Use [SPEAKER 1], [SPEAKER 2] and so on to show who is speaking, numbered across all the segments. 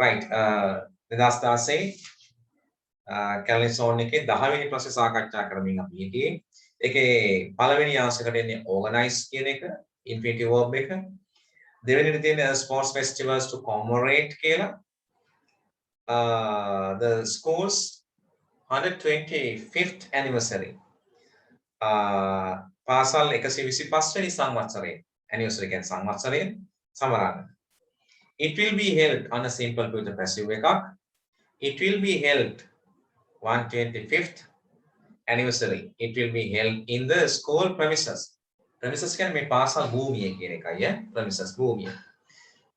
[SPEAKER 1] right 2016 Kelani zone එකේ 10 වෙනි ප්‍රශ්නේ සාකච්ඡා කරමින් අපි හිටියේ. ඒකේ පළවෙනි ආන්සර් එන්නේ organize කියන එක infinitive verb එක. දෙවෙනිට තියෙන sports festivals to commemorate කියලා. The school's 125th anniversary. පාසල් 125 වෙනි සංවත්සරයේ anniversary කියන්නේ සංවත්සරයේ සමරන්න. It will be held on a simple future passive එකක්. It will be held 125th anniversary. It will be held in the school premises. Premises කියන්නේ මේ පාසල් භූමිය කියන එකයි premises භූමිය.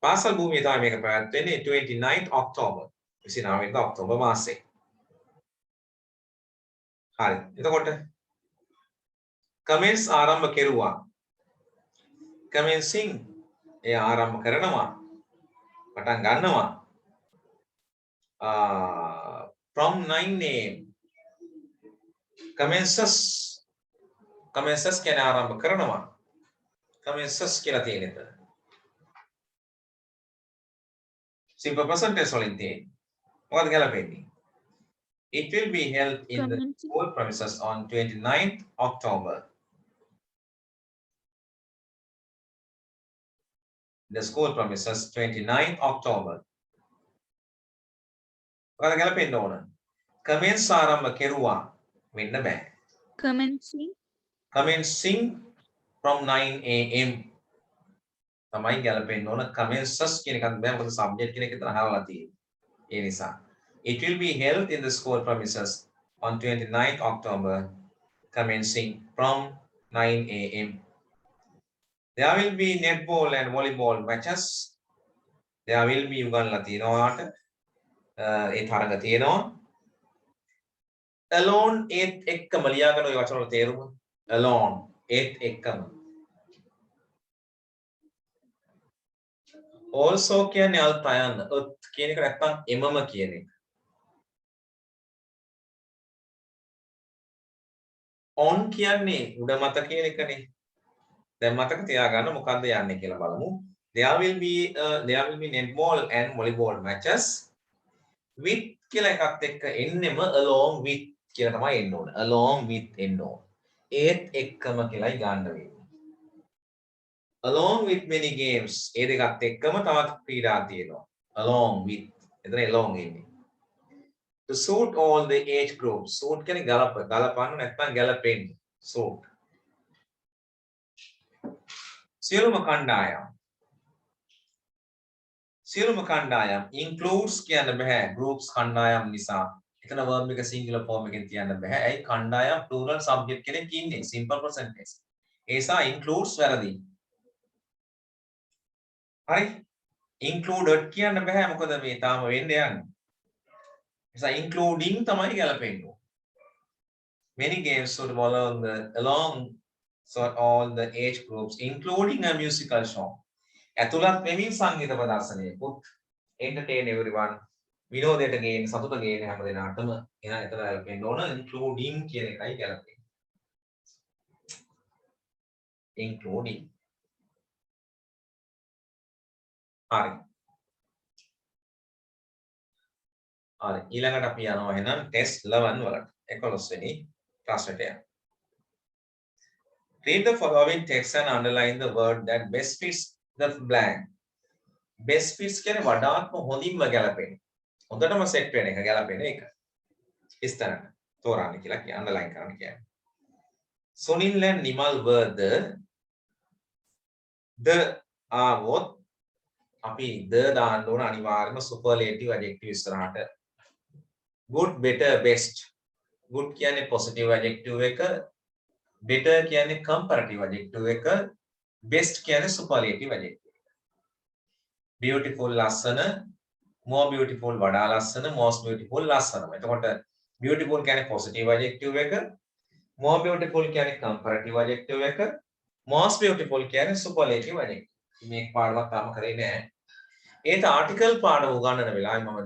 [SPEAKER 1] පාසල් භූමිය තමයි මේක පැවැත්වෙන්නේ 29th October. 29 වෙනිදා ඔක්තෝබර් මාසයේ. හරි. එතකොට commence ආරම්භ කෙරුවා. commencing එය ආරම්භ කරනවා. පටන් ගන්නවා. From 9 a.m. commences කියන ආරම්භ කරනවා. commences කියලා තියෙන එක. simple present tense වලින් තියෙන්නේ. මොකද ගැලපෙන්නේ? It will be held in the school premises on 29th October. The school premises 29th October. මොකද ගැලපෙන්න ඕන? commence ආරම්භ කෙරුවා වෙන්න බෑ. commencing from 9 a.m. තමයි ගැලපෙන්න ඕන. commences කියන එකත් බෑ මොකද subject කියන එක විතර හරවලා තියෙන්නේ. ඒ නිසා it will be held in the school premises on 29th October commencing from 9 a.m. There will be netball and volleyball matches. There will be උගන්ලා තියෙනවාට ඒ තරඟ තියෙනවා. alone ඒත් එක්කම ලියාගෙන ඔය වචන වල තේරුම alone ඒත් එක්කම. also කියන්නේ අල්තයන් කියන එක නැත්තම් එමම කියන එක. on කියන්නේ උඩ මත කියන එකනේ. දැන් මතක තියාගන්න මොකද්ද යන්නේ කියලා බලමු. There will be netball and volleyball matches with කියලා එකත් එක්ක එන්නෙම along with කියලා තමයි එන්න ඕන. along with එන්න ඕන. ඒත් එක්කම කියලායි ගන්න වෙන්නේ. along with many games ඒ දෙකත් එක්කම තවත් ක්‍රීඩා තියෙනවා. along with එතන along එන්නේ. to suit all the age groups. suit කියන්නේ ගලපන්න නැත්නම් ගැලපෙන්න. suit. සියලුම කණ්ඩායම් includes කියන්න බෑ groups කණ්ඩායම් නිසා. එතන verb එක singular form එකෙන් තියන්න බෑ. ඇයි කණ්ඩායම් plural subject කෙනෙක් ඉන්නේ simple present tense. ඒ නිසා includes වැරදි. හරි included කියන්න බෑ මොකද මේ තාම වෙන්න යන්නේ. නිසා including තමයි ගැලපෙන්නේ. Many games should follow along so all the age groups including a musical show. ඇතුළත් වෙමින් සංගීත ප්‍රදර්ශනයකුත් entertain everyone. විනෝදයට ගේන සතුට ගේන හැම දෙනාටම එන එතන ගැලපෙන්න ඕන including කියන එකයි ගැලපෙන්නේ. including. හරි. හරි ඊළඟට අපි යනවා එහෙනම් test 11 වලට 11 වෙනි ප්‍රශ්නට යන්න. Read the following text and underline the word that best fits the blank. best fits කියන්නේ වඩාත්ම හොඳින්ම ගැලපෙන. හොඳටම සෙට් වෙන එක ගැලපෙන එක. ඉස්තරට තෝරන්න කියලා කියන්නේ underline කරන්න කියන්නේ. Sunil and Nimal were the ආවොත් අපි the දාන්න ඕන අනිවාර්යයෙන්ම superlative adjective ඉස්සරහට. good better best. good කියන්නේ positive adjective එක, better කියන්නේ comparative adjective එක, best කියන්නේ superlative adjective එක. beautiful ලස්සන, more beautiful වඩා ලස්සන, most beautiful ලස්සනම. එතකොට beautiful කියන්නේ positive adjective එක, more beautiful කියන්නේ comparative adjective එක, most beautiful කියන්නේ superlative adjective. මේක පාඩමක් තාම කරේ නෑ. ඒත් ආටිකල් පාඩම උගන්වන වෙලාවේ මම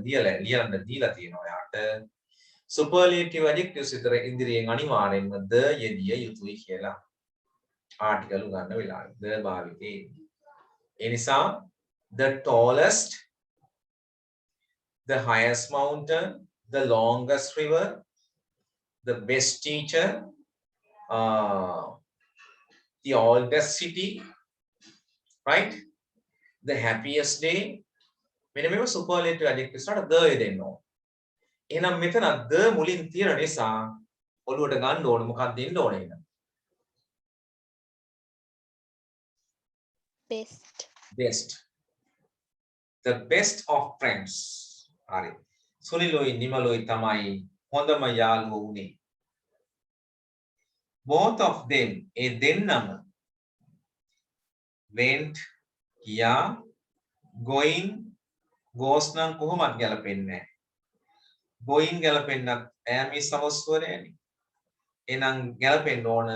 [SPEAKER 1] ලියන්න දීලා තියෙනවා යාට. superlative adjectives විතර ඉදිරියෙන් අනිවාර්යෙන්ම the යෙදිය යුතුයි කියලා. ආටිකල් උගන්වන වෙලාවේ the භාවිතේ. ඒ නිසා the tallest the highest mountain, the longest river, the best teacher, the oldest city, right? The happiest day. මෙන්න මේව superlative adjectives වලට the දෙන්න ඕන. එහෙනම් මෙතන the මුලින් තියෙන නිසා ඔළුවට ගන්න ඕන මොකක්ද දෙන්න ඕනේ එහෙනම්?
[SPEAKER 2] best.
[SPEAKER 1] Best. The best of friends. හරි. සුනිලුයි නිමලුයි තමයි හොඳම යාළුවෝ උනේ. Both of them ඒ දෙන්නම went ගියා going goes නම් කොහොමද ගැලපෙන්නේ නැහැ. going ගැලපෙන්නත් am is අවස්වරයනේ. එහෙනම් ගැලපෙන්න ඕන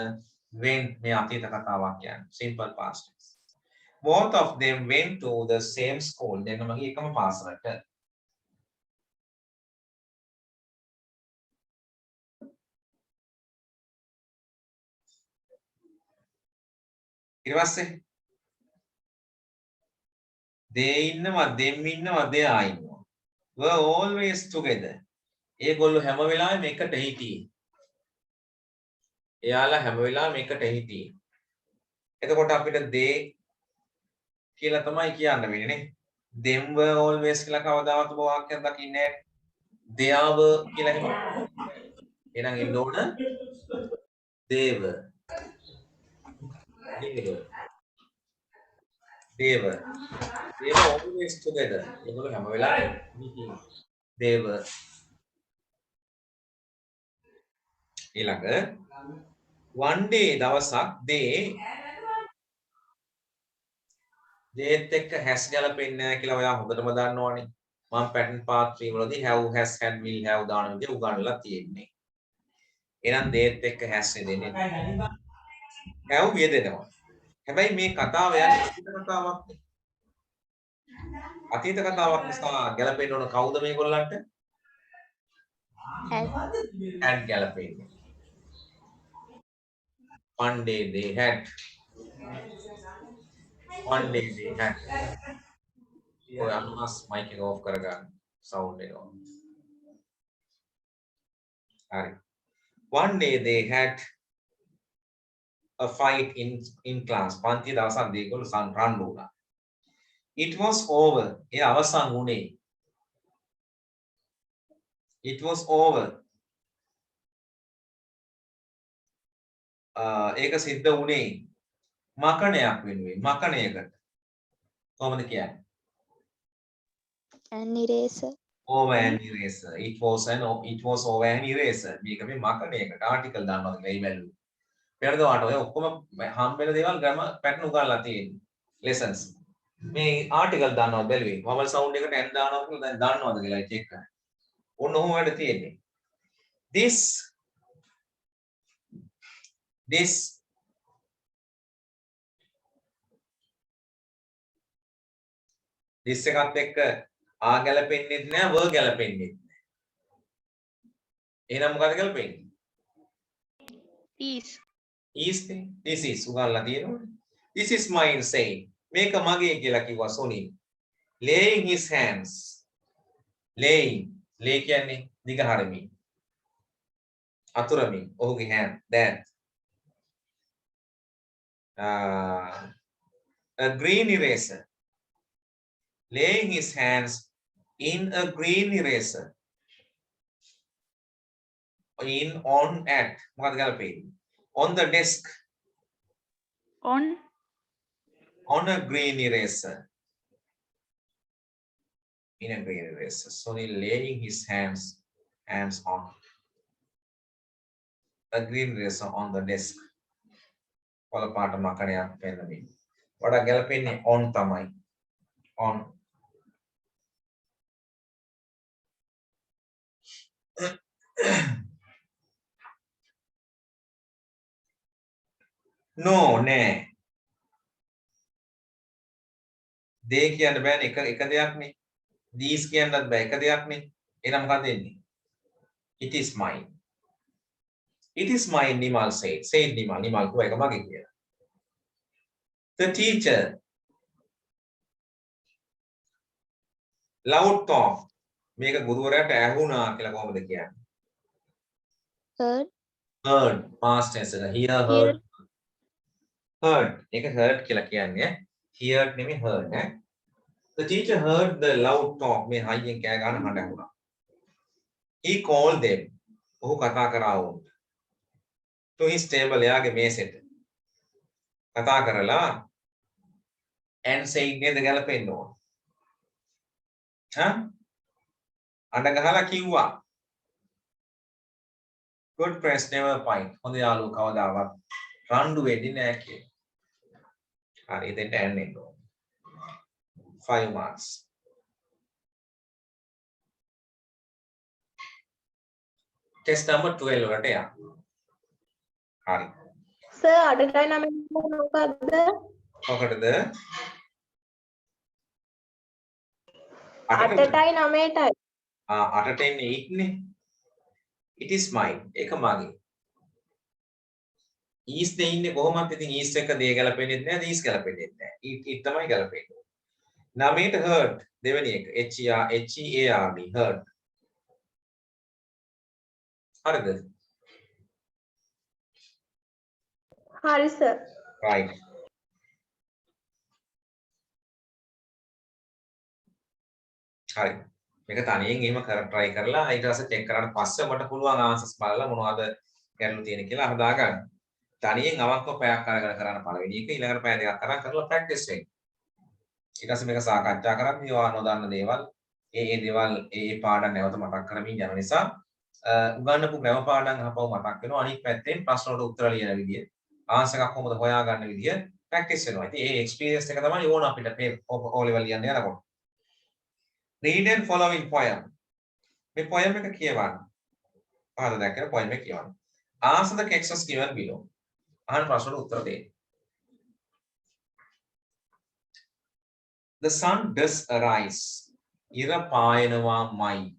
[SPEAKER 1] went මේ අතීත කතාවක් කියන්නේ. simple past tense. Both of them went to the same school. දෙන්නම ගියේ එකම පාසලට. ඊට පස්සේ they ඉන්නවා them ඉන්නවා they ඉන්නවා. were always together. ඒගොල්ලෝ හැම වෙලාවෙම එකට හිටියේ. එයාලා හැම වෙලාවෙම එකට හිටියේ. එතකොට අපිට they කියලා තමයි කියන්න වෙන්නේ නේ. them were always කියලා කවදාවත් ඔබ වාක්‍යයක් දකින්නේ නැහැ. they were කියලා එහෙම. එහෙනම් ඉන්න ඕන they were. They were always together. ඒගොල්ලෝ හැම වෙලාවෙම හිටියේ. they were. ඊළඟ one day දවසක් දේත් එක්ක has ගැලපෙන්නේ නැහැ කියලා ඔයා හොඳටම දන්නවනේ. මම pattern part 3 වලදී have has had will have දාන විදිහ උගන්වලා තියෙන්නේ. එහෙනම් දේත් එක්ක has දෙන්නේ නැහැ. have යෙදෙනවා. හැබැයි මේ කතාව යන්නේ අතීත කතාවක් නේ. අතීත කතාවක් නිසා ගැලපෙන්න ඕන කවුද මේගොල්ලන්ට? had ගැලපෙන්නේ. One day they had. One day they had. ඔය අනුමස් mic එක off කරගන්න. sound එක on. හරි. One day they had a fight in class. පන්ති දවසක් දෙයකොල්ල රණ්ඩු වුණා. It was over. ඒ අවසන් වුණේ. It was over. ඒක සිද්ධ වුණේ මකණයක් වෙනුවෙන්. මකණයකට. කොහොමද කියන්නේ?
[SPEAKER 2] An eraser.
[SPEAKER 1] Over an eraser. It was over an eraser. මේක මේ මකණයකට ආටිකල් දානවා කියලා ඒ වැල්ලු. පෙරද වාට ඔය ඔක්කොම හම්බෙන දේවල් ග්‍රැම පැටර්න් උගන්ලා තියෙන්නේ. lessons. මේ ආටිකල් දානවා බැලුවේ. vowel sound එකට n දානවා කියලා දැන් දන්නවද කියලා චෙක් කරන්න. ඔන්න ඔහොම වැඩ තියෙන්නේ. This එකත් එක්ක ආ ගැලපෙන්නේ නැහැ වර් ගැලපෙන්නේ නැහැ. එහෙනම් මොකද ගැලපෙන්නේ?
[SPEAKER 2] Is.
[SPEAKER 1] This is උගන්ලා තියෙනවනේ. This is mine saying. මේක මගේ කියලා කිව්වා Sonil. Laying his hands. Laying. lay කියන්නේ දිග හරමින්. අතුරමින් ඔහුගේ hand that. A green eraser. Laying his hands in a green eraser. On at මොකක්ද ගලපෙන්නේ? On the desk. On a green eraser. In a green eraser. So he laying his hands on a green eraser on the desk. කොළ පාට මකණයක් පෙන්නමින්. වඩා ගැලපෙන්නේ on තමයි. On. No, නෑ. they කියන්න බෑනේ එක දෙයක් නේ. these කියන්නත් බෑ එක දෙයක් නේ. එහෙනම් මොකද වෙන්නේ? It is mine. It is mine, Nimal said. Said Nimal. Nimal කිව්වා ඒක මගේ කියලා. The teacher. Loud talk. මේක ගුරුවරයාට ඇහුණා කියලා කොහොමද කියන්නේ?
[SPEAKER 2] heard.
[SPEAKER 1] heard past tense එක. hear heard. heard. ඒක heard කියලා කියන්නේ. heard නෙමෙයි heard ඈ. The teacher heard the loud talk. මේ හයියෙන් කෑ ගන්න හඬ ඇහුණා. He called them. ඔහු කතා කරා වුන්ට. To his table එයාගේ මේසෙට. කතා කරලා and saying නේද ගැලපෙන්න ඕන. අඬ ගහලා කිව්වා. good friends never fight. හොඳ යාළුවෝ කවදාවත් රණ්ඩු වෙන්නේ නැහැ කියලා. හරි එතෙන්ට ඇන්න එන්න ඕන. 5 marks. test number 12 වලට යන්න. හරි.
[SPEAKER 2] සර් 8ටයි 9ටයි මොකද්ද?
[SPEAKER 1] මොකටද?
[SPEAKER 2] 8ටයි 9ටයි.
[SPEAKER 1] 8ට එන්නේ 8 නේ. it is mine. ඒක මගේ. is නේ ඉන්නේ කොහොමද? ඉතින් is එක දේ ගැලපෙන්නේ නැහැ, is ගැලපෙන්නේ නැහැ. it තමයි ගැලපෙන්නේ. 9ට hurt දෙවෙනි එක. h e a r d hurt. හරිද?
[SPEAKER 2] හරි සර්.
[SPEAKER 1] right. හරි. මේක තනියෙන් එහෙම try කරලා ඊට පස්සේ check කරාට පස්සේ මට පුළුවන් answers බලලා මොනවද ගැටලු තියෙන කියලා හදාගන්න. තනියෙන් අවංකව පැයක් අරගෙන කරන්න පළවෙනි එක ඊළඟට පැය දෙකක් අරන් කරලා practice වෙන්න. ඊට පස්සේ මේක සාකච්ඡා කරද්දී ඔයා නොදන්න දේවල් ඒ දේවල් ඒ පාඩම් නැවත මතක් කරමින් යන නිසා උගන්නපු ග්‍රැම පාඩම් අහපුව මතක් වෙනවා. අනිත් පැත්තෙන් ප්‍රශ්න වලට උත්තර ලියන විදිය, ආන්සර් එකක් කොහොමද හොයාගන්න විදිය practice වෙනවා. ඉතින් ඒ experience එක තමයි ඕන අපිට මේ O level ලියන්න යනකොට. read and follow in poem. මේ poem එක කියවන්න. පහත දැක්කම poem එක කියවන්න. answer the questions given below. අහන ප්‍රශ්නට උත්තර දෙන්න. The sun does arise. ඉර පායනවාමයි.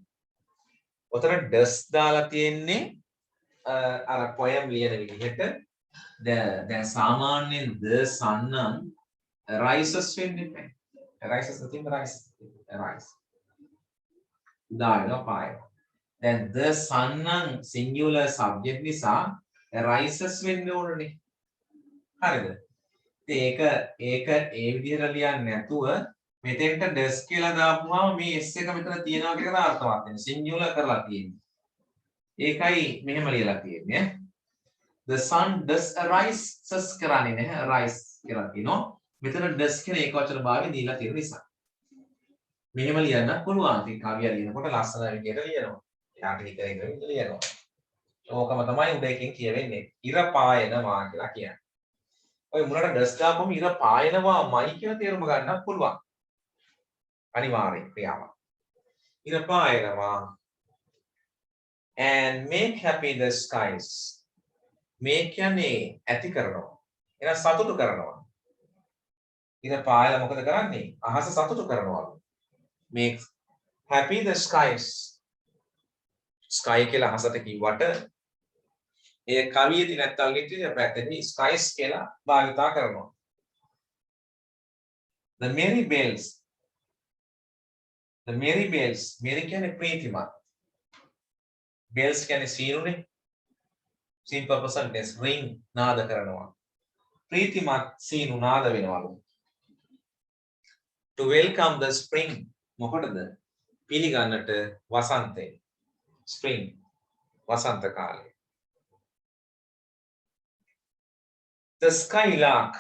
[SPEAKER 1] ඔතන does දාලා තියෙන්නේ අර poem ලියන විදිහට දැන් සාමාන්‍යයෙන් the sun නම් rises වෙන්නේ නැහැ. rises නැතිනම් rise. දානවා පායන. දැන් the sun නම් singular subject නිසා rises වෙන්න ඕනනේ. හරිද? ඒක ඒ විදිහට ලියන්නේ නැතුව මෙතෙන්ට does කියලා දාපුවාම මේ s එක මෙතන තියෙනවා කියලා අර්ථවත් වෙනවා. singular කරලා තියෙන්නේ. ඒකයි මෙහෙම ලියලා තියෙන්නේ. The sun does arise සස් කරන්නේ නැහැ. arise කියලා කියනවා. මෙතන does කියන ඒකවචන භාවය දීලා තියෙන නිසා. මෙහෙම ලියන්න පුළුවන්. ඉතින් කවිය ලියනකොට ලස්සන විදිහට ලියනවා. එයාට හිතේ ඉඳන් ලියනවා. ඕකම තමයි උඩ එකෙන් කියවෙන්නේ. ඉර පායනවා කියලා කියන්නේ. ඔය මුලට does දාපුවම ඉර පායනවාමයි කියලා තේරුම ගන්නත් පුළුවන්. අනිවාර්යෙන් ක්‍රියාවක්. ඉර පායනවා. And make happy the skies. make කියන්නේ ඇති කරනවා. එහෙනම් සතුටු කරනවා. ඉර පායලා මොකද කරන්නේ? අහස සතුටු කරනවා. make happy the skies. sky කියලා අහසට කිව්වට ඒ කවියේදී නැත්තම් ලිටරේචර් පැත්තේදී skies කියලා භාවිතා කරනවා. The merry bells merry කියන්නේ ප්‍රීතිමත්. bells කියන්නේ සීනුනේ. simple present tense ring නාද කරනවා. ප්‍රීතිමත් සීනු නාද වෙනවලු. To welcome the spring මොකටද? පිළිගන්නට වසන්තය. spring වසන්ත කාලය. The skylark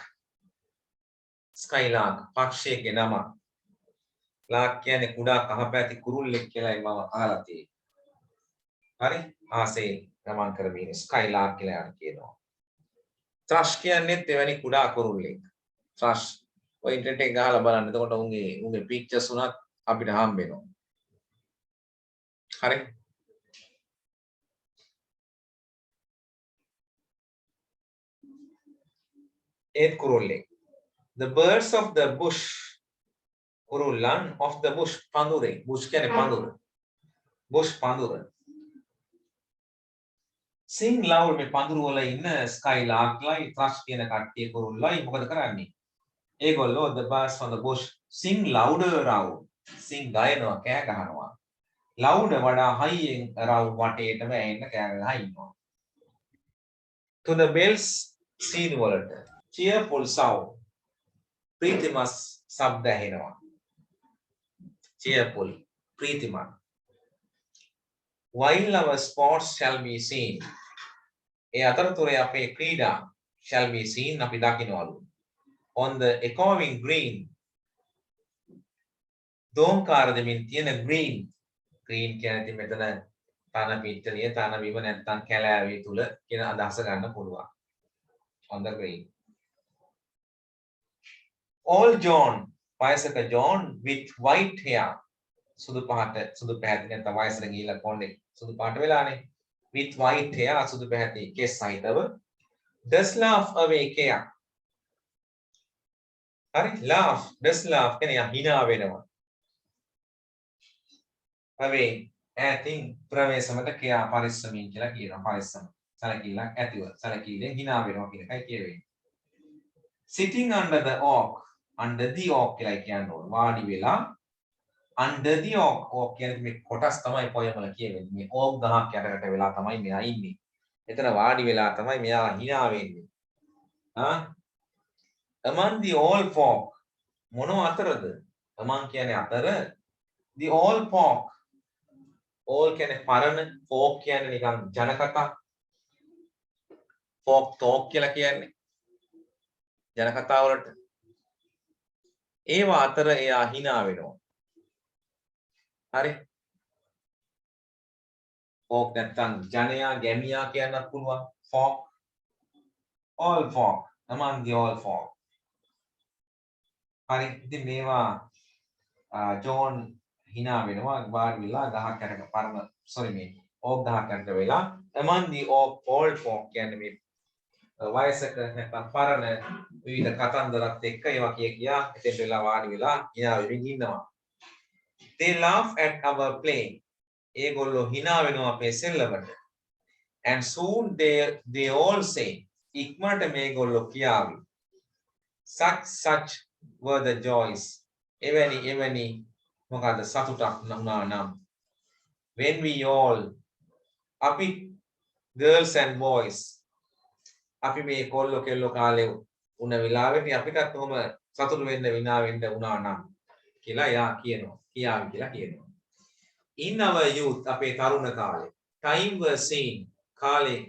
[SPEAKER 1] පක්ෂියගේ නම. lark කියන්නේ කුඩා කහපැති කුරුල්ලෙක් කියලායි මම අහලා තියෙන්නේ. හරි? ආසේ ගමන් කරමින් skylark කියලා කියනවා. thrush කියන්නේ එවැනි කුඩා කුරුල්ලෙක්. thrush ඔය ඉන්ටර්නෙට් එක ගහලා බලන්න. එතකොට උන්ගේ පික්චර්ස් උනත් අපිට හම්බ වෙනවා. හරි? ඒත් කුරුල්ලෙක්. The birds of the bush කුරුල්ලන් of the bush පඳුරේ. bush කියන්නේ පඳුර. bush පඳුර. sing loud මේ පඳුරු වල ඉන්න skylark ලයි thrush කියන කට්ටිය කුරුල්ලයි මොකද කරන්නේ? ඒගොල්ලෝ the birds from the bush sing louder out. sing ගයනවා කෑ ගහනවා. louder වඩා high around වටේටම ඇහෙන්න කෑ ගහලා ඉන්නවා. To the bells scene වලට cheerful sound ප්‍රීතිමත් ශබ්ද ඇහෙනවා. cheerful ප්‍රීතිමත්. While our sports shall be seen ඒ අතරතුරේ අපේ ක්‍රීඩා shall be seen අපි දකින්නවලු. On the echoing green දෝංකාර දෙමින් තියෙන green කියන්නේ ඉතින් මෙතන තන පිට්ටනිය තන බිම නැත්තම් කැලෑවේ තුල කියන අදහස ගන්න පුළුවන්. On the green. All John වයසක John with white hair සුදු පැහැති නැත්නම් වයසට ගිහිල්ලා කොණ්ඩේ සුදු පාට වෙලානේ. With white hair සුදු පැහැති කෙස් සහිතව does laugh away care. හරි laugh does laugh කියන්නේ හිනා වෙනවා. away ඈතින් ප්‍රවේශමට කියා පරිස්සමින් කියලා කියනවා. පරිස්සම සැලකිල්ලක් ඇතිව සැලකිල්ලෙන් හිනා වෙනවා කියන එකයි කියවෙන්නේ. Sitting under the oak under the oak කියලා කියන්න ඕන. වාඩි වෙලා under the oak කියන්නේ මේ කොටස් තමයි poem වල කියවෙන්නේ. මේ oak ගහක් යටකට වෙලා තමයි මෙයා ඉන්නේ. එතන වාඩි වෙලා තමයි මෙයා hina වෙන්නේ. among the all folk මොන අතරද? among කියන්නේ අතර the all folk all කියන්නේ පරණ folk කියන්නේ නිකන් ජනකතා folk talk කියලා කියන්නේ ජනකතා වලට ඒවා අතර එයා hina වෙනවා. හරි folk නැත්තම් ජනයා ගැමියා කියන්නත් පුළුවන්. folk all folk among the all folk. හරි ඉතින් මේවා ජෝන් hina වෙනවා වාඩි වෙලා ගහක් යටට පරණ sorry මේ ඕක් ගහක් යටට වෙලා among the all folk කියන්නේ මේ වයසක නැත්නම් පරණ විවිධ කතන්දරත් එක්ක ඒවා කියා එතෙන් වෙලා වාඩි වෙලා hina වෙමින් ඉන්නවා. They laugh at our play. ඒගොල්ලෝ hina වෙනවා අපේ සෙල්ලමට. And soon they all say ඉක්මනට මේගොල්ලෝ කියාවි. Such were the joys. එවැනි මොකද සතුටක් වුණා නම් when we all අපි girls and boys අපි මේ කොල්ලෝ කෙල්ලෝ කාලේ උන වෙලාවෙදී අපිටත් කොහොම සතුටු වෙන්න විනා වෙන්න වුණා නම් කියලා යා කියනවා. කියාවි කියලා කියනවා. In our youth අපේ තරුණ කාලේ time was seen කාලේ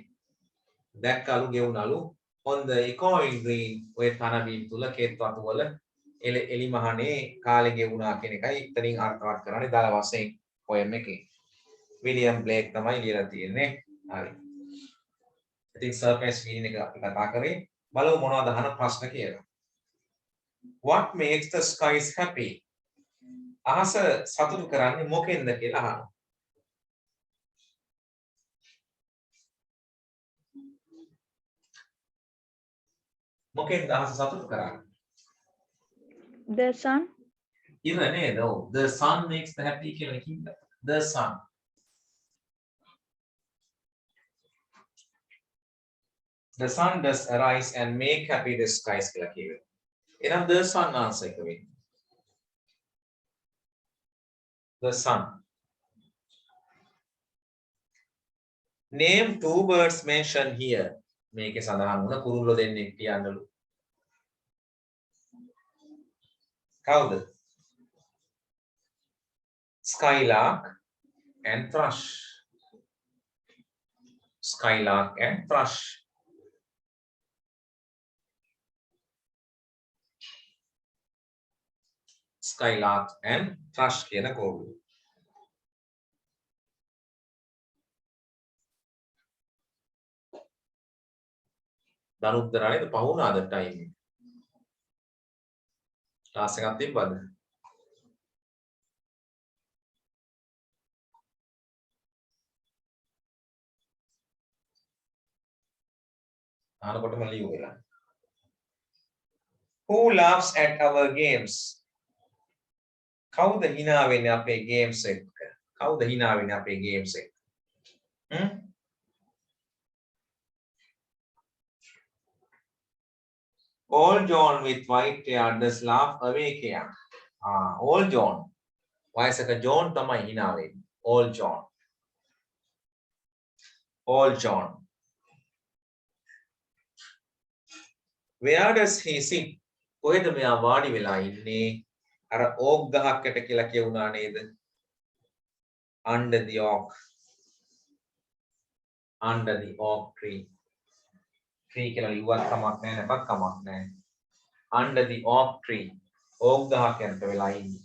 [SPEAKER 1] දැක්කලු ගෙවුනලු on the echoing green ඔය තනබීම් තුල කේත් වතු වල එලි මහනේ කාලේ ගෙවුනා කියන එකයි ඉතින් අර්ථවත් කරන්නේ දාල වශයෙන් poem එකේ. විලියම් බ්ලේක් තමයි ලියලා තියෙන්නේ. හරි. ඉතින් surface feeling එක අපි කතා කරේ. බලමු මොනවද අහන ප්‍රශ්න කියලා. What makes the skies happy? අහස සතුටු කරන්නේ මොකෙන්ද කියලා අහනවා. මොකෙන්ද අහස සතුටු කරන්නේ?
[SPEAKER 2] The sun.
[SPEAKER 1] ඉව නේද? ඔව්. The sun makes the happy කියලා කිව්වා. The sun. The sun does arise and make happy the skies කියලා කියනවා. එහෙනම් the sun answer එක වෙන්නේ. The sun. Name two birds mentioned here. මේකේ සඳහන් වුණ කුරුල්ලෝ දෙන්නෙක් කියන්නලු. කවුද? Skylark and thrush. Skylark and thrush. Skylark and thrush කියන කෝඩු. දනුද්දරායද පහුණාද ටයිම් එක? ක්ලාස් එකක් තිබ්බද? ආනකොටම ලියු වෙලා. Who laughs at our games? කවුද hina වෙන්නේ අපේ games එක්ක? කවුද hina වෙන්නේ අපේ games එක්ක? All John with white hair does laugh away care. All John. වයසක John තමයි hina වෙන්නේ. All John. All John. Where does he sit? කොහෙද මෙයා වාඩි වෙලා ඉන්නේ? අර ඕක් ගහකට කියලා කියුණා නේද? Under the oak. Under the oak tree. Tree කියලා ලිව්වත් කමක් නැහැ නැපත් කමක් නැහැ. Under the oak tree. ඕක් ගහකට වෙලා ඉන්නේ.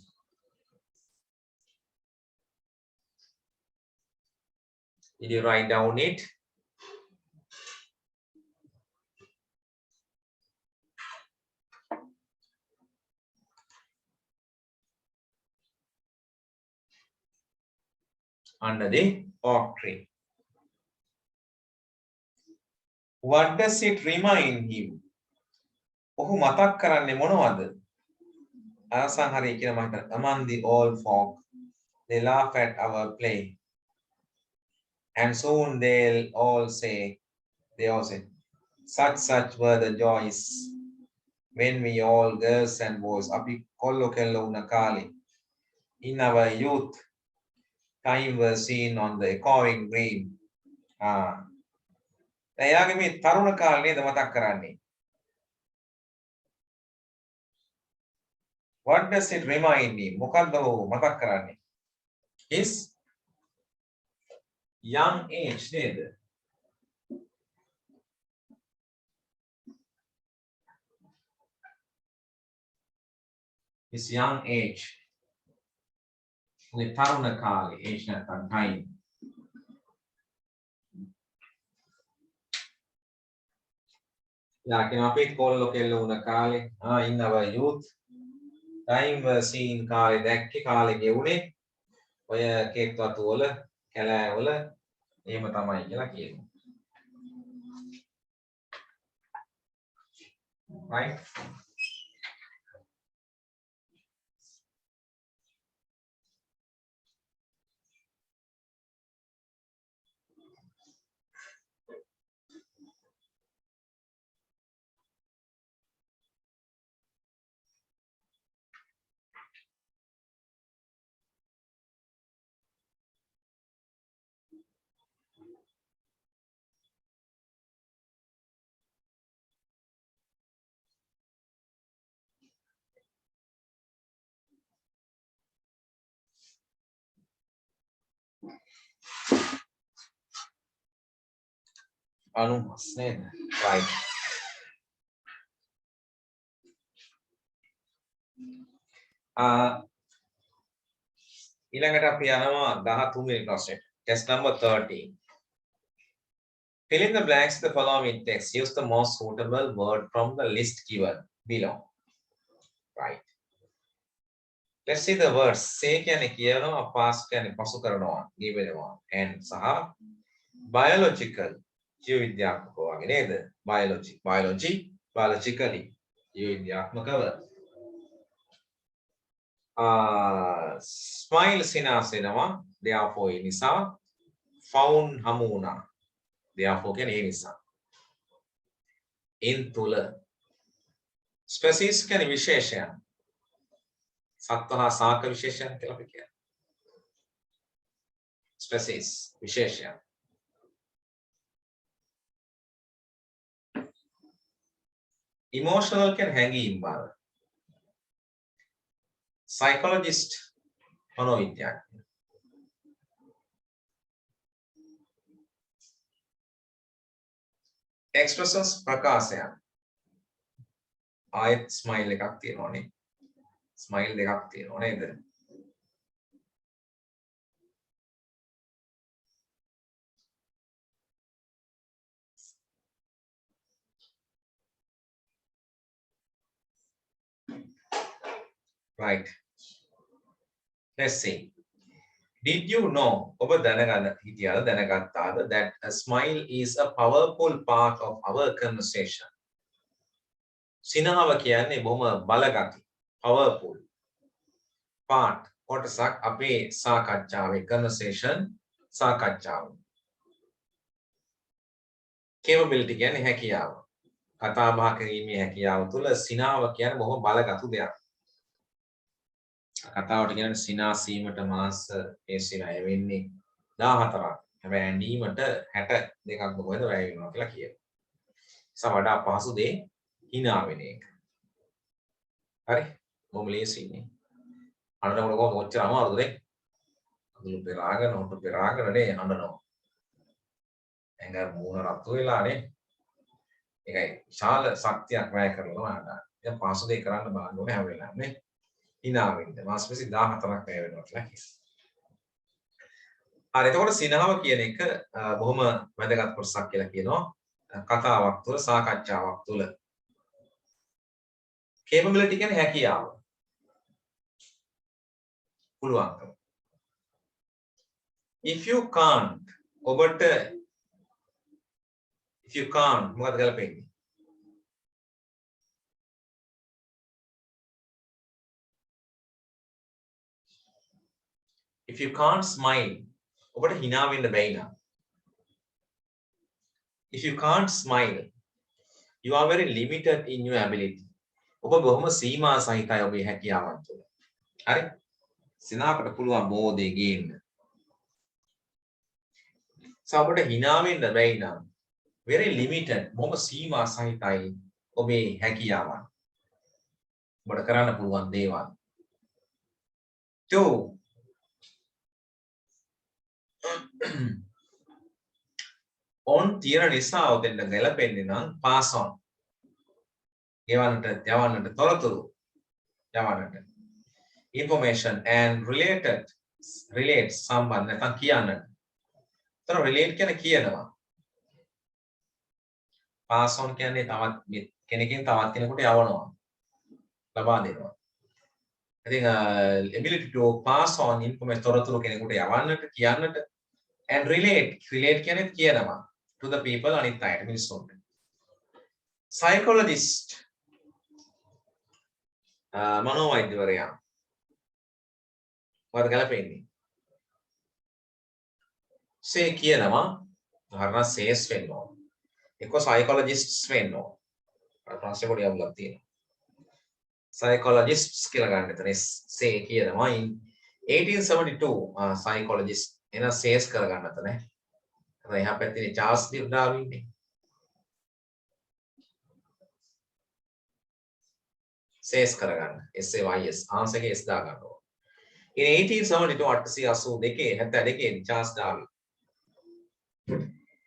[SPEAKER 1] Did you write down it? Under the oak tree. What does it remind him? ඔහු මතක් කරන්නේ මොනවද? ආසං හරිය කියන මම හිතනවා. Among the old folk, they laugh at our play. And soon they all say, such were the joys when we all girls and boys, අපි කොල්ලෝ කෙල්ලෝ වුණ කාලේ, in our youth, time was seen on the echoing green. එයාගේ මේ තරුණ කාලේ නේද මතක් කරන්නේ. What does it remind me? මොකක්ද ඔහු මතක් කරන්නේ? His young age නේද? His young age. උගේ තරුණ කාලේ, age නැත්නම් time. යා කියන අපේ කොල්ලෝ කෙල්ලෝ වුණ කාලේ, in our youth, time was seen කාලේ දැක්කේ කාලේ ගෙවුනේ ඔය කේක් වතු වල කැලෑ වල එහෙම තමයි කියලා කියනවා. Right? අනුමස් නේද? Right. ඊළඟට අපි යනවා 13 වෙනි ප්‍රශ්නෙට. Test number 13. Fill in the blanks in the following text. Use the most suitable word from the list given below. Right. Let's see the words. Say කියන්නේ කියනවා, pass කියන්නේ පසු කරනවා, ගෙවෙනවා. And සහ biological ජීව විද්‍යාත්මකව වගේ නේද? biologically ජීව විද්‍යාත්මකව. Smile සිනාසෙනවා, therefore ඒ නිසා. Found හමු වුණා, therefore කියන්නේ ඒ නිසා. In තුල. Species කියන්නේ විශේෂයන්. සත්ව හා සාක විශේෂයන් කියලා අපි කියන්නේ. Species විශේෂයන්. Emotional can හැඟීම් බර. Psychologist මනෝවිද්‍යාඥ. Expressions ප්‍රකාශයන්. ආයත් ස්මයිල් එකක් තියෙනවනේ. ස්මයිල් දෙකක් තියෙනව නේද? Right. Let's see. Did you know that a smile is a powerful part of our conversation? සිනහව කියන්නේ බොහොම බලගති. Powerful part කොටසක් අපේ සාකච්ඡාවේ conversation සාකච්ඡාව. Capability කියන්නේ හැකියාව. කතා බහ කිරීමේ හැකියාව තුළ සිනාව කියන්නේ බොහොම බලගතු දෙයක්. කතාවට කියන්නේ සිනාසීමට මාස පේශි වැය වෙන්නේ 14ක්. හැබැයි ඇඬීමට 62ක් කොහෙද වැය වෙනවා කියලා කියනවා. ඒ වඩා පහසු දේ hina වෙන එක. හරි? බොහොම ලේසියිනේ. අඬනකොට කොහොමද ඔච්චර අමාරුද නේ? අඳුරු පෙරාගෙන හොට පෙරාගෙන නේ අඬනවා. ඇඟ මූණ රතු වෙලානේ. ඒකයි විශාල ශක්තියක් වැය කරනවා අඬන. දැන් පහසු දේ කරන්න බලන්න ඕනේ හැම වෙලාවෙම නේ. hina වෙන්න. මාස පෙසි 14ක් වැය වෙනවා කියලා කියනවා. හරි එතකොට සිනහව කියන එක බොහොම වැදගත් කොටසක් කියලා කියනවා. කතාවක් තුළ සාකච්ඡාවක් තුළ. capability කියන්නේ හැකියාව. පුළුවන්කම. if you can't ඔබට if you can't මොකද ගලපෙන්නේ? if you can't smile ඔබට hina වෙන්න බැයි නම් if you can't smile you are very limited in your ability ඔබ බොහොම සීමා සහිතයි ඔබේ හැකියාවන් තුළ හරි සිනාකට පුළුවන් බෝධේ ගේන්න ඔබට hina වෙන්න බැයි නම් very limited බොහොම සීමා සහිතයි ඔබේ හැකියාවන් ඔබට කරන්න පුළුවන් දේවල් on තියෙන නිසා ඔතෙන්ට ගැලපෙන්නේ නම් pass on යවන්නට තොරතුරු යවන්නට information and relate සම්බන්ධ නැත්නම් කියන්නට. තර relate කියන්නේ කියනවා. pass on කියන්නේ තවත් කෙනකින් තවත් කෙනෙකුට යවනවා. ලබා දෙනවා. ඉතින් ability to pass on information තොරතුරු කෙනෙකුට යවන්නට කියන්නට and relate කියන්නේ කියනවා to the people අනිත් අයට මිනිස්සුන්ට. psychologist මනෝවෛද්‍යවරයා මොකද ගලපෙන්නේ? say කියනවා හරන says වෙන්න ඕන. එක්ක psychologists වෙන්න ඕන. ප්‍රශ්නේ පොඩි අවුලක් තියෙනවා. psychologists කියලා ගන්න එතන say කියනවා in 1872 psychologist එන says කරගන්න එතන. එතන එහා පැත්තේ චාල්ස් ඩාර්වින් නේ. says කරගන්න. SAYS answer එකේ S දා ගන්න ඕන. in 1872 882 Charles Darwin.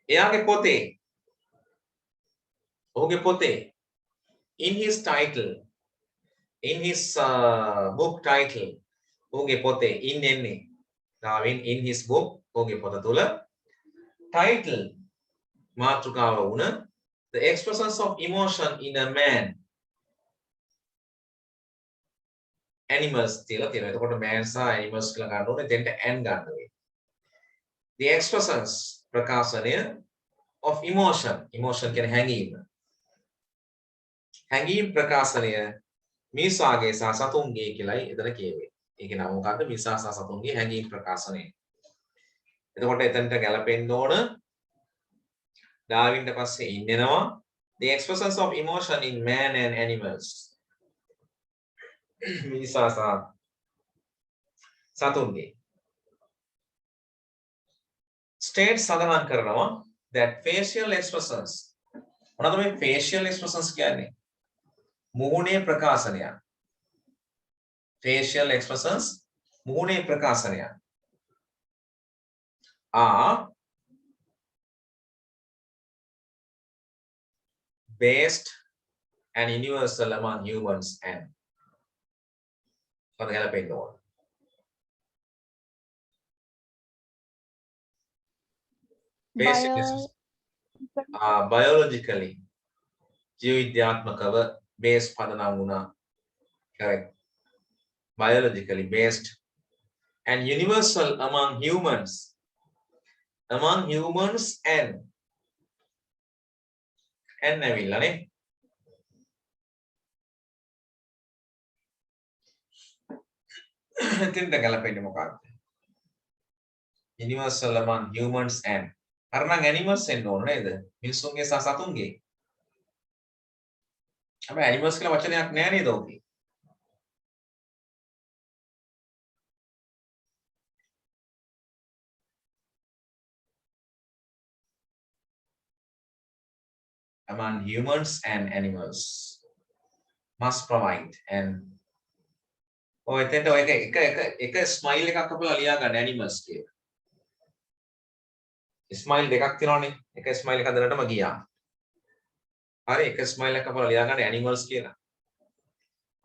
[SPEAKER 1] එයාගේ පොතේ ඔහුගේ පොතේ in his book title ඔහුගේ පොතේ in එන්නේ ඩාර්වින් in his book ඔහුගේ පොත තුල title මාතෘකාව වුණ the expressions of emotion in a man animals කියලා තියෙනවා. එතකොට man සහ animals කියලා ගන්න ඕනේ. දෙන්න n ගන්න වෙයි. the expressions ප්‍රකාශනය of emotion කියන්නේ හැඟීම් ප්‍රකාශනය මිනිසාගේ සහ සතුන්ගේ කියලායි එතන කියවේ. ඒකේ නම මොකද්ද? මිනිසා සහ සතුන්ගේ හැඟීම් ප්‍රකාශනය. එතකොට එතනට ගැලපෙන්න ඕන ඩාර්වින්ට පස්සේ ඉන්නවා the expressions of emotion in man and animals. මිනිසා සහ සතුන්ගේ state සඳහන් කරනවා that facial expressions මොනවද මේ facial expressions කියන්නේ? මුහුණේ ප්‍රකාශනය. facial expressions මුහුණේ ප්‍රකාශනය are based and universal among humans and what ගැලපෙන්න ඕන. basic biologically ජීව විද්‍යාත්මකව base පදනම් වුණා. correct. biologically based and universal among humans and ඇවිල්ලා නේ. එතෙන්ට ගැලපෙන්නේ මොකක්ද? universal among humans and අරනම් animals එන්න ඕන නේද? මිනිස්සුන්ගේ සහ සතුන්ගේ. හැබැයි animals කියලා වචනයක් නෑ නේද ඔකේ? among humans and animals must provide and ඔය එතෙන්ට ඔය එක ස්මයිල් එකක් අපලා ලියා ගන්න animals කියලා. ස්මයිල් දෙකක් තියෙනවනේ. එක ස්මයිල් එක හදන්නටම ගියා. හරි එක ස්මයිල් එකක් අපලා ලියා ගන්න animals කියලා.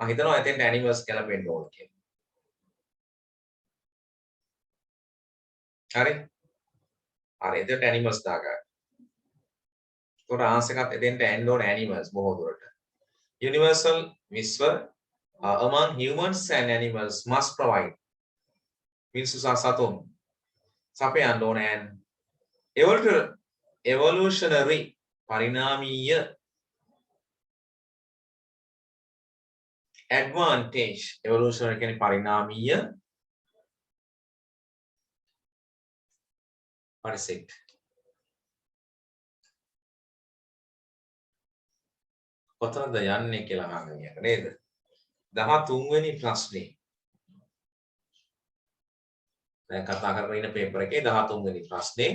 [SPEAKER 1] මම හිතනවා එතෙන්ට animals කියලා පෙන්න ඕන කියලා. හරි. හරි එතෙන්ට animals දාගන්න. ඒකට ආන්සර් එකත් එතෙන්ට end ඕන animals බොහෝ දුරට. Universal Vishwa among humans and animals must provide means සතුන් සපයන්න ඕන and evolutionary පරිණාමීය advantage evolutionary කියන්නේ පරිණාමීය පරිසෙත් කොතනද යන්නේ කියලා අහගෙන යක නේද 13 වෙනි ප්‍රශ්නේ දැන් කතා කරගෙන ඉන්න පේපර් එකේ 13 වෙනි ප්‍රශ්නේ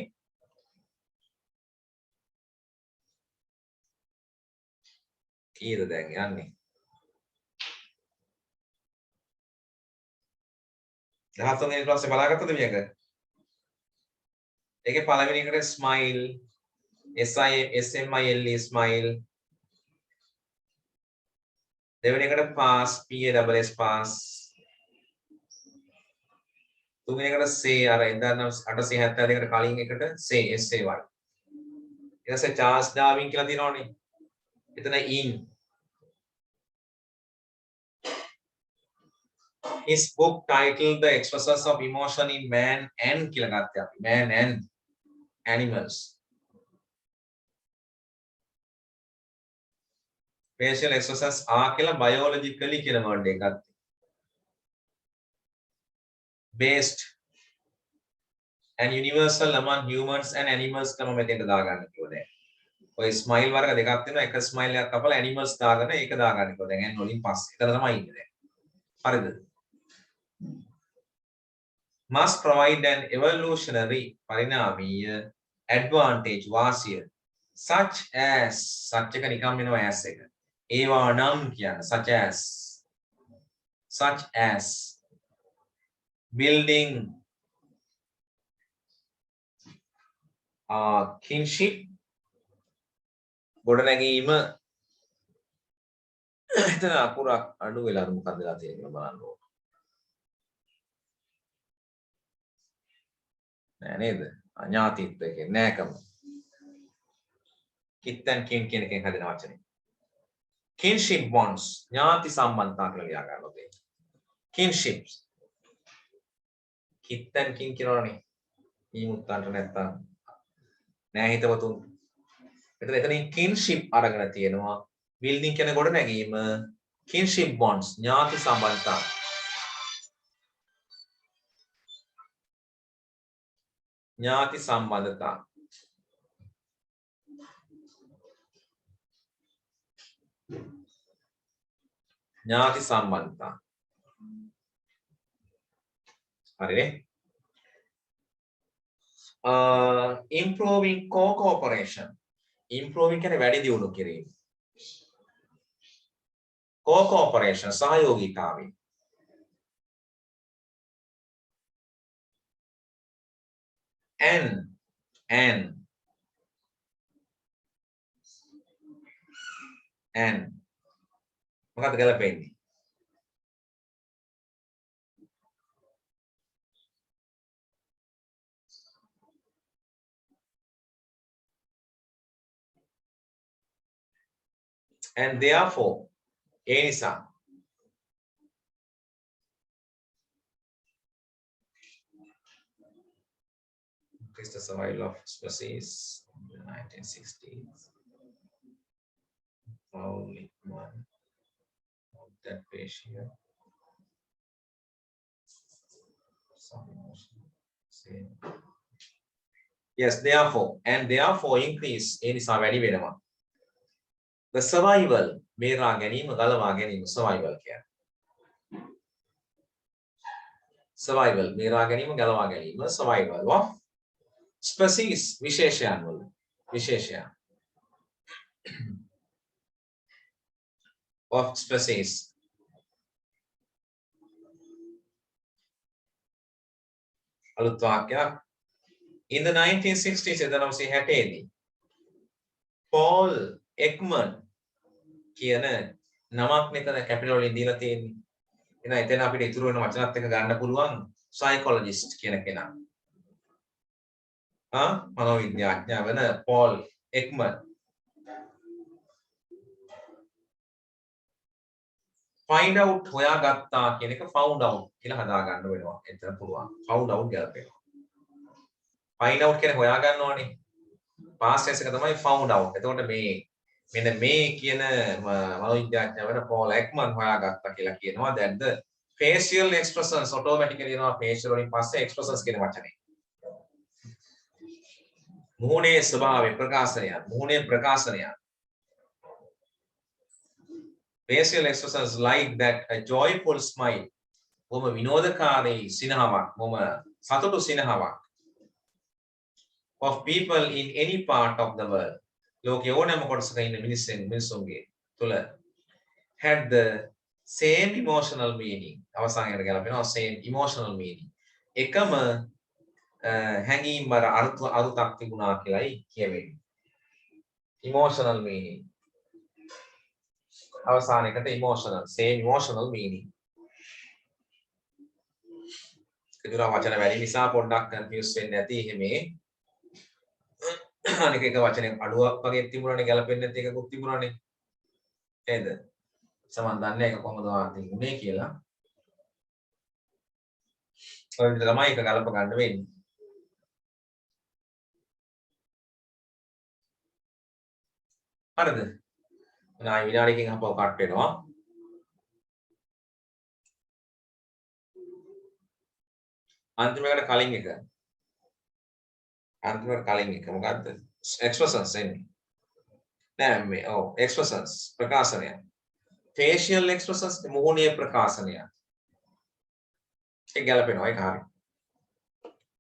[SPEAKER 1] කීයද දැන් යන්නේ 13 වෙනි ප්‍රශ්නේ බලාගත්තද මේක ඒකේ පළවෙනි එකට smile smile smile දෙවෙනි එකට pass pass pass තුන්වෙනි එකට say අර 1872 කට කලින් එකට say say ඊට පස්සේ charles darwin කියලා දිනවනේ එතන in his book titled The Expressions of Emotion in Man and කියලා ගත්තා අපි man and animals facial expressions are කියලා biologically කියන word එක ගත්තා based and universal among humans and animals තමයි මෙතෙන්ට දාගන්න කිව්වා දැන් ඔය ස්මයිල් වර්ග දෙකක් තියෙනවා එක ස්මයිල් එකක් කපලා animals දාගෙන ඒක දාගන්න කිව්වා දැන් n වලින් පස්සේ එතන තමයි ඉන්නේ දැන් හරිද must provide an evolutionary පරිණාමීය advantage වාසිය such as such එක නිකම් වෙනවා as එක ඒවා නම් කියන such as building kinship ගොඩනැගීම එතන අකුරක් අඩු වෙලා මොකක්ද වෙලා තියෙන්නේ කියලා බලන්න ඕන නෑ නේද අඥාතිත්වය කියන්නේ නෑකම කිත්තන් කින් කියන එකෙන් හදන වචනේ kinship bonds ඥාති සම්බන්ධතා කියලා ලියා ගන්න ඕනේ kinships කිත්තන් කින් කියනවනේ ඊමුත්තන්ට නැත්තම් නෑ හිතවතුන් එතනින් kinship අරගෙන තියෙනවා building කියන කොට නැගීම kinship bonds ඥාති සම්බන්ධතා ඥාති සම්බන්ධතා ඥාති සම්බන්ධතා හරිනේ improving cooperation improving කියන්නේ වැඩි දියුණු කිරීම cooperation සහයෝගීතාවය and මොකක්ද ගැලපෙන්නේ and therefore ඒ නිසා increase the survival of species in the 1960s only one of that ratio some same yes therefore increase ඒ නිසා වැඩි වෙනවා the survival මේරා ගැනීම ගලවා ගැනීම survival කියන්නේ survival මේරා ගැනීම ගලවා ගැනීම survival of species විශේෂයන් වල විශේෂයන් of species. අලුත් වාක්‍යයක්. In the 1960s, 1960 දී Paul Ekman කියන නමක් මෙතන කැපිටල් වලින් දීලා තියෙන්නේ. එහෙනම් එතන අපිට ඉතුරු වෙන වචනත් එක ගන්න පුළුවන් psychologist කියන කෙනා. මනෝවිද්‍යාඥයා වෙන Paul Ekman. find out හොයාගත්තා කියන එක found out කියලා හදා ගන්න වෙනවා. එතන පුළුවන්. found out ගැලපෙනවා. find out කියන්නේ හොයා ගන්න ඕනේ. past tense එක තමයි found out. එතකොට මෙන්න මේ කියන මනෝවිද්‍යාඥයා වෙන Paul Ekman හොයාගත්තා කියලා කියනවා. that the facial expressions automatically එනවා facial වලින් පස්සේ expressions කියන වචනේ. මුහුණේ ස්වභාවය ප්‍රකාශනය. මුහුණේ ප්‍රකාශනය. facial expressions like that a joyful smile. බොහොම විනෝදකාරී සිනහවක්. බොහොම සතුටු සිනහවක්. of people in any part of the world. ලෝකයේ ඕනෑම කොටසක ඉන්න මිනිස්සුන්ගේ තුල had the same emotional meaning. අවසානයේ ගැලපෙනවා same emotional meaning. එකම හැඟීම් වල අරුතක් තිබුණා කියලායි කියවෙන්නේ. emotional meaning. අවසානයකට emotional same emotional meaning. ඒකේ වචන වැඩි නිසා පොඩ්ඩක් confuse වෙන්නේ නැති එහෙමේ. අනික එක වචනයක් අඩුවක් වගේ තිබුණානේ ගැලපෙන්නේ නැති එකකුත් තිබුණානේ. නේද? සමන් දන්නේ ඒක කොහොමද වාර්තික උනේ කියලා. ඔය විදිහට තමයි ඒක ගලප ගන්න වෙන්නේ. හරිද? නායි විනාඩියකින් අපව කට් වෙනවා. අන්තිමකට කලින් එක. අන්තිමකට කලින් එක මොකද්ද? expressions එන්නේ. නෑ මේ expressions ප්‍රකාශනය. facial expressions මුහුණේ ප්‍රකාශනය. ඒක ගැලපෙනවා ඒක හරියි.